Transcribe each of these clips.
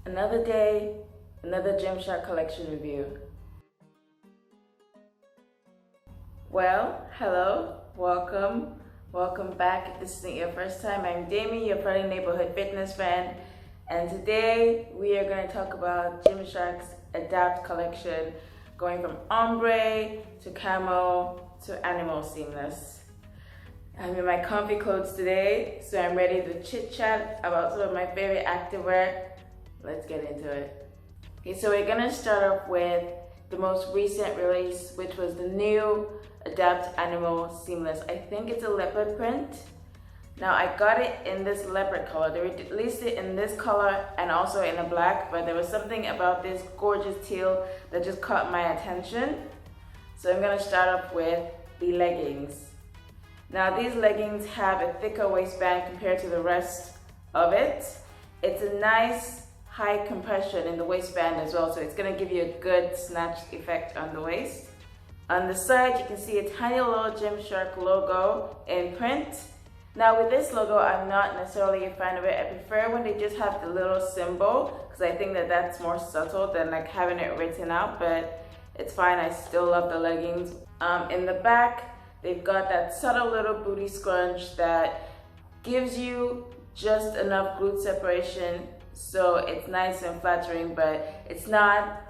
Another day, another Gymshark collection review. Well, hello, welcome back. If this isn't your first time, I'm Demi, your friendly neighborhood fitness friend, and today we are going to talk about Gymshark's Adapt collection, going from Ombre to Camo to Animal Seamless. I'm in my comfy clothes today, so I'm ready to chit chat about some of my favorite activewear. Let's get into it. Okay, so we're gonna start off with the most recent release, which was the new Adapt Animal Seamless. I think it's a leopard print. Now I got it in this leopard color. They released it in this color and also in a black, but there was something about this gorgeous teal that just caught my attention. So I'm gonna start off with the leggings. Now these leggings have a thicker waistband compared to the rest of it. It's a nice high compression in the waistband as well, so it's going to give you a good snatched effect on the waist. On the side you can see a tiny little Gymshark logo in print. Now with this logo, I'm not necessarily a fan of it. I prefer when they just have the little symbol, because I think that that's more subtle than like having it written out, but it's fine. I still love the leggings. In the back they've got that subtle little booty scrunch that gives you just enough glute separation, so it's nice and flattering, but it's not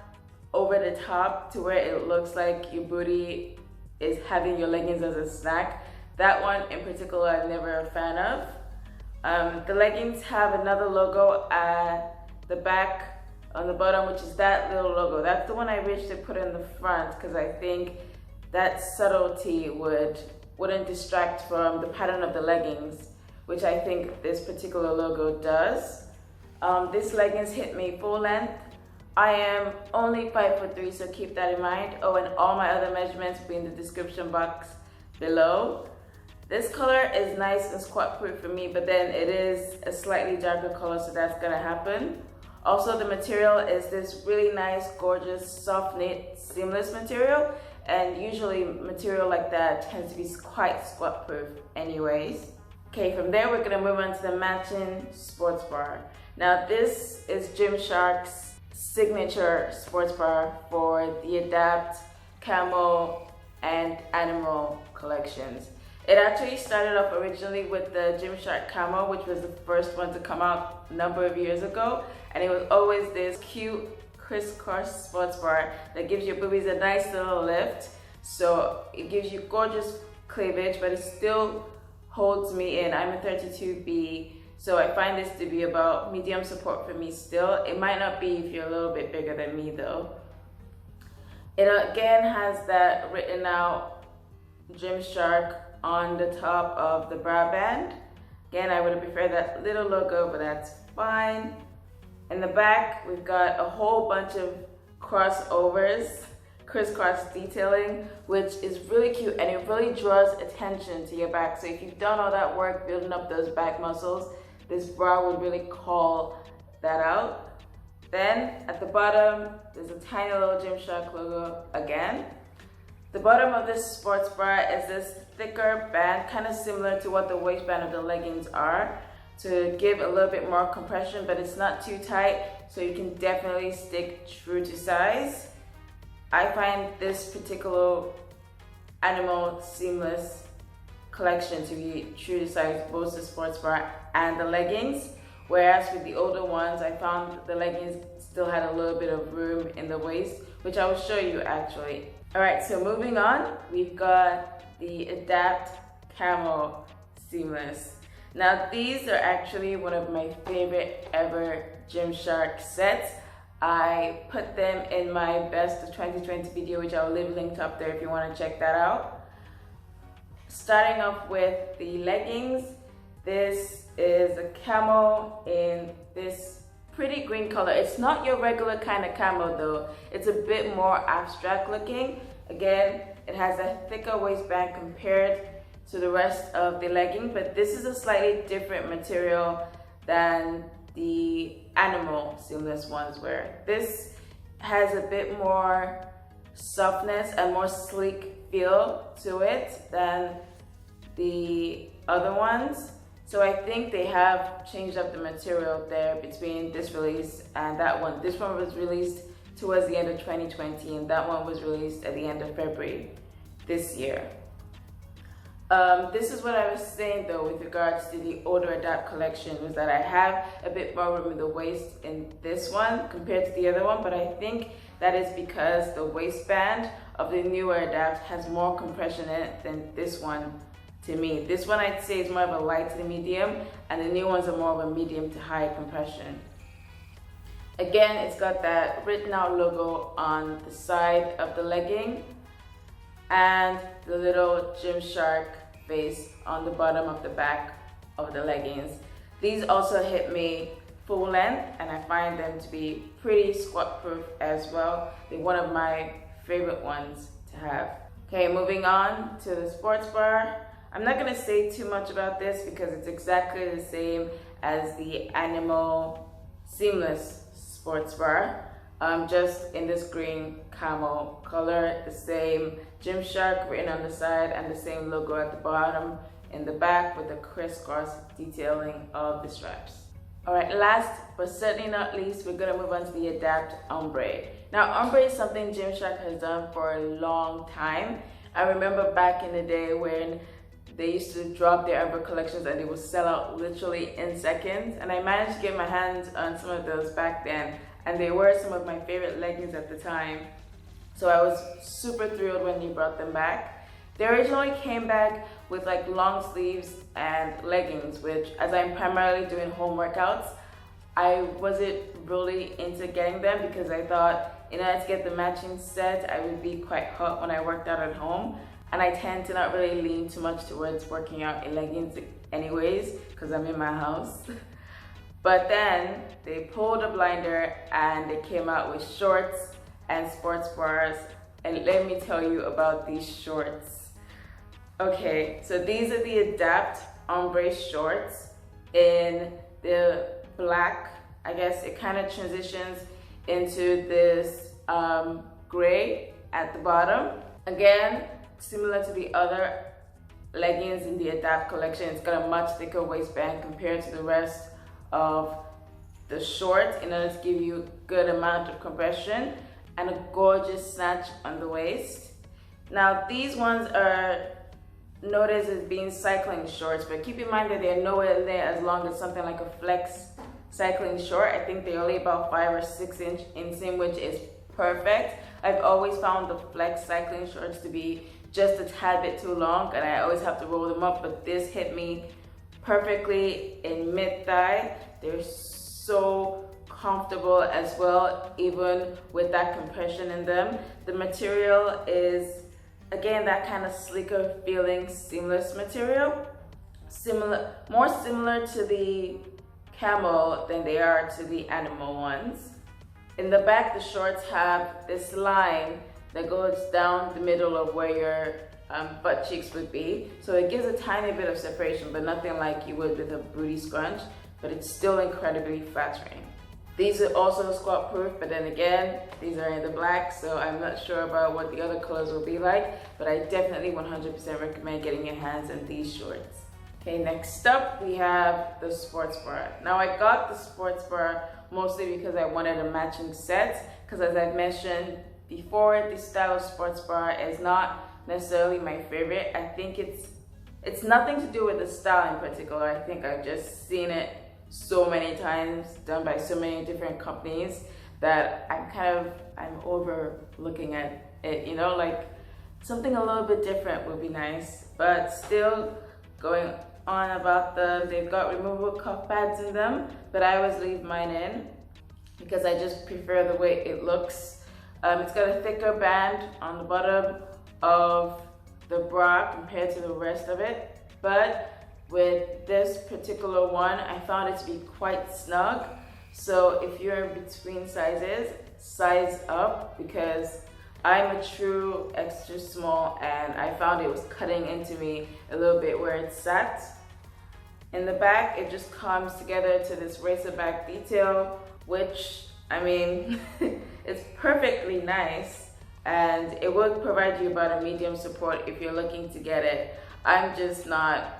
over the top to where it looks like your booty is having your leggings as a snack. That one in particular I'm never a fan of. The leggings have another logo at the back on the bottom, which is that little logo. That's the one I wish they put in the front, because I think that subtlety wouldn't distract from the pattern of the leggings, which I think this particular logo does. This leggings hit me full length. I am only 5'3", so keep that in mind. Oh, and all my other measurements will be in the description box below. This color is nice and squat proof for me, but then it is a slightly darker color, so that's gonna happen. Also, the material is this really nice, gorgeous, soft knit, seamless material, and usually material like that tends to be quite squat proof anyways. Okay, from there we're gonna move on to the matching sports bra. Now this is Gymshark's signature sports bra for the Adapt, Camo, and Animal collections. It actually started off originally with the Gymshark Camo, which was the first one to come out a number of years ago, and it was always this cute crisscross sports bra that gives your boobies a nice little lift. So it gives you gorgeous cleavage, but it still holds me in. I'm a 32B, so I find this to be about medium support for me still. It might not be if you're a little bit bigger than me though. It again has that written out Gymshark on the top of the bra band. Again, I would have preferred that little logo, but that's fine. In the back, we've got a whole bunch of crossovers, crisscross detailing, which is really cute, and it really draws attention to your back. So if you've done all that work building up those back muscles, this bra would really call that out. Then at the bottom, there's a tiny little Gymshark logo again. The bottom of this sports bra is this thicker band, kind of similar to what the waistband of the leggings are, to give a little bit more compression, but it's not too tight, so you can definitely stick true to size. I find this particular Animal Seamless collection to be true to size, both the sports bra and the leggings, whereas with the older ones I found the leggings still had a little bit of room in the waist, which I will show you actually. Alright, so moving on, we've got the Adapt Camo Seamless. Now these are actually one of my favorite ever Gymshark sets. I put them in my best of 2020 video, which I'll leave linked up there if you want to check that out. Starting off with the leggings, this is a camo in this pretty green color. It's not your regular kind of camo though. It's a bit more abstract looking. Again, it has a thicker waistband compared to the rest of the legging, but this is a slightly different material than the Animal Seamless ones were. This has a bit more softness and more sleek feel to it than the other ones. So I think they have changed up the material there between this release and that one. This one was released towards the end of 2020 and that one was released at the end of February this year. This is what I was saying though with regards to the older Adapt collection, was that I have a bit more room in the waist in this one compared to the other one, but I think that is because the waistband of the newer Adapt has more compression in it than this one to me. This one I'd say is more of a light to medium, and the new ones are more of a medium to high compression. Again, it's got that written out logo on the side of the legging and the little Gymshark face on the bottom of the back of the leggings. These also hit me full length and I find them to be pretty squat proof as well. They're one of my favorite ones to have. Okay, moving on to the sports bra. I'm not gonna say too much about this because it's exactly the same as the Animal seamless sports bra. Just in this green camo color, the same Gymshark written on the side and the same logo at the bottom in the back with the crisscross detailing of the straps. Alright, last but certainly not least, we're gonna move on to the Adapt Ombre. Now, Ombre is something Gymshark has done for a long time. I remember back in the day when they used to drop their Ombre collections and they would sell out literally in seconds, and I managed to get my hands on some of those back then, and they were some of my favorite leggings at the time. So I was super thrilled when they brought them back. They originally came back with like long sleeves and leggings, which, as I'm primarily doing home workouts, I wasn't really into getting them because I thought in order to get the matching set, I would be quite hot when I worked out at home. And I tend to not really lean too much towards working out in leggings anyways, because I'm in my house. But then they pulled a blinder and they came out with shorts and sports bras. And let me tell you about these shorts. Okay, so these are the Adapt Ombre shorts in the black. I guess it kind of transitions into this gray at the bottom. Again, similar to the other leggings in the Adapt collection, it's got a much thicker waistband compared to the rest of the shorts in order to give you a good amount of compression and a gorgeous snatch on the waist. Now, these ones are noticed as being cycling shorts, but keep in mind that they're nowhere near as long as something like a flex cycling short. I think they're only about 5 or 6 inch inseam, which is perfect. I've always found the flex cycling shorts to be just a tad bit too long and I always have to roll them up, but this hit me perfectly in mid-thigh. They're so comfortable as well, even with that compression in them. The material is, again, that kind of sleeker feeling seamless material. More similar to the Camo than they are to the Animal ones. In the back, the shorts have this line that goes down the middle of where your butt cheeks would be. So it gives a tiny bit of separation, but nothing like you would with a booty scrunch, but it's still incredibly flattering. These are also squat proof, but then again, these are in the black, so I'm not sure about what the other colors will be like, but I definitely 100% recommend getting your hands on these shorts. Okay, next up we have the sports bra. Now I got the sports bra mostly because I wanted a matching set, because as I've mentioned before, this style of sports bra is not necessarily my favorite. I think it's nothing to do with the style in particular. I think I've just seen it so many times done by so many different companies that I'm over looking at it, you know, like something a little bit different would be nice. But still going on about them, they've got removable cuff pads in them, but I always leave mine in because I just prefer the way it looks. It's got a thicker band on the bottom of the bra compared to the rest of it, but with this particular one, I found it to be quite snug. So if you're in between sizes, size up, because I'm a true extra small and I found it was cutting into me a little bit where it sat. In the back, it just comes together to this racer back detail, which, I mean, it's perfectly nice, and it would provide you about a medium support if you're looking to get it. I'm just not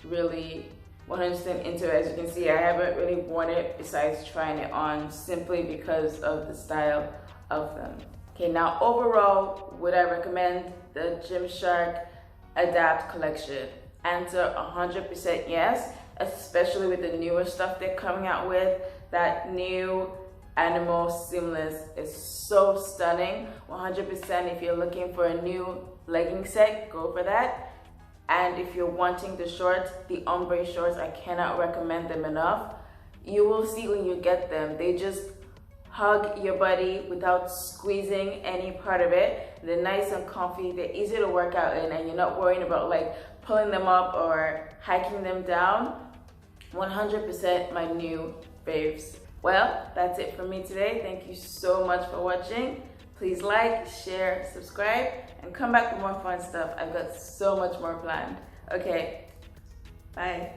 really 100% into it. As you can see, I haven't really worn it besides trying it on simply because of the style of them. Okay, now overall, would I recommend the Gymshark Adapt collection? Answer 100% yes, especially with the newer stuff they're coming out with. That new animal seamless is so stunning. 100% if you're looking for a new legging set, go for that. And if you're wanting the shorts, the Ombre shorts, I cannot recommend them enough. You will see when you get them, they just hug your body without squeezing any part of it. They're nice and comfy, they're easy to work out in, and you're not worrying about like pulling them up or hiking them down. 100% my new faves. Well, that's it for me today. Thank you so much for watching. Please like, share, subscribe, and come back for more fun stuff. I've got so much more planned. Okay, bye.